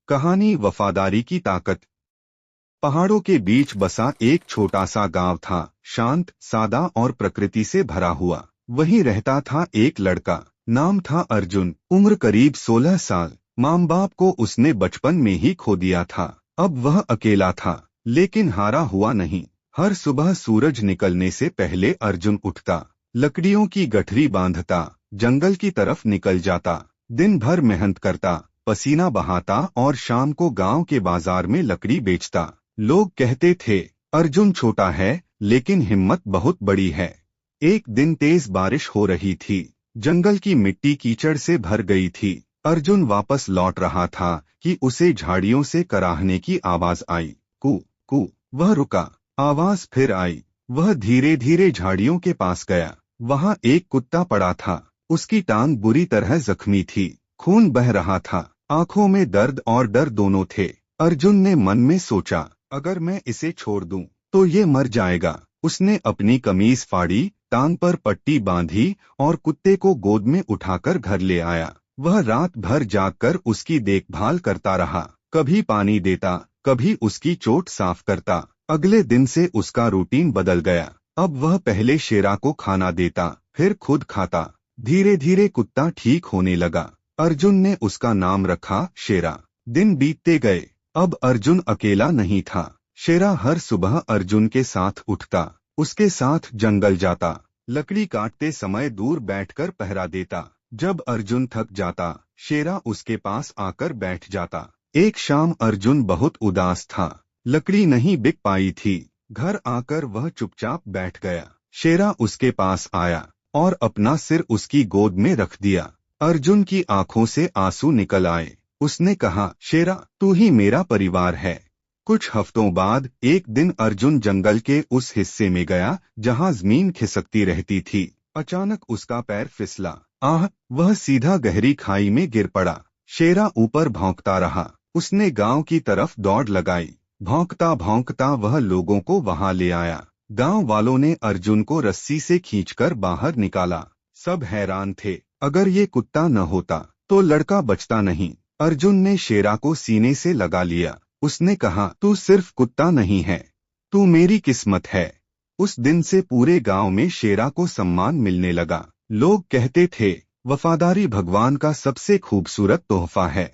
कहानी वफादारी की ताकत। पहाड़ों के बीच बसा एक छोटा सा गांव था, शांत, सादा और प्रकृति से भरा हुआ। वहीं रहता था एक लड़का, नाम था अर्जुन। उम्र करीब 16 साल। माँ बाप को उसने बचपन में ही खो दिया था। अब वह अकेला था, लेकिन हारा हुआ नहीं। हर सुबह सूरज निकलने से पहले अर्जुन उठता, लकड़ियों की गठरी बांधता, जंगल की तरफ निकल जाता। दिन भर मेहनत करता, पसीना बहाता और शाम को गांव के बाजार में लकड़ी बेचता। लोग कहते थे, अर्जुन छोटा है लेकिन हिम्मत बहुत बड़ी है। एक दिन तेज बारिश हो रही थी, जंगल की मिट्टी कीचड़ से भर गई थी। अर्जुन वापस लौट रहा था कि उसे झाड़ियों से कराहने की आवाज आई। कू कू। वह रुका, आवाज फिर आई। वह धीरे धीरे झाड़ियों के पास गया। वहां एक कुत्ता पड़ा था, उसकी टांग बुरी तरह जख्मी थी, खून बह रहा था, आंखों में दर्द और डर दोनों थे। अर्जुन ने मन में सोचा, अगर मैं इसे छोड़ दूं, तो ये मर जाएगा। उसने अपनी कमीज फाड़ी, टांग पर पट्टी बांधी और कुत्ते को गोद में उठाकर घर ले आया। वह रात भर जागकर उसकी देखभाल करता रहा, कभी पानी देता, कभी उसकी चोट साफ करता। अगले दिन से उसका रूटीन बदल गया। अब वह पहले शेरा को खाना देता, फिर खुद खाता। धीरे धीरे कुत्ता ठीक होने लगा। अर्जुन ने उसका नाम रखा शेरा। दिन बीतते गए, अब अर्जुन अकेला नहीं था। शेरा हर सुबह अर्जुन के साथ उठता, उसके साथ जंगल जाता, लकड़ी काटते समय दूर बैठकर पहरा देता। जब अर्जुन थक जाता, शेरा उसके पास आकर बैठ जाता। एक शाम अर्जुन बहुत उदास था, लकड़ी नहीं बिक पाई थी। घर आकर वह चुपचाप बैठ गया। शेरा उसके पास आया और अपना सिर उसकी गोद में रख दिया। अर्जुन की आंखों से आंसू निकल आए। उसने कहा, शेरा, तू ही मेरा परिवार है। कुछ हफ्तों बाद एक दिन अर्जुन जंगल के उस हिस्से में गया जहां जमीन खिसकती रहती थी। अचानक उसका पैर फिसला, वह सीधा गहरी खाई में गिर पड़ा। शेरा ऊपर भौंकता रहा। उसने गांव की तरफ दौड़ लगाई। भौंकता भौंकता वह लोगों को वहां ले आया। गांव वालों ने अर्जुन को रस्सी से खींचकर बाहर निकाला। सब हैरान थे, अगर ये कुत्ता न होता तो लड़का बचता नहीं। अर्जुन ने शेरा को सीने से लगा लिया। उसने कहा, तू सिर्फ कुत्ता नहीं है, तू मेरी किस्मत है। उस दिन से पूरे गांव में शेरा को सम्मान मिलने लगा। लोग कहते थे, वफादारी भगवान का सबसे खूबसूरत तोहफा है।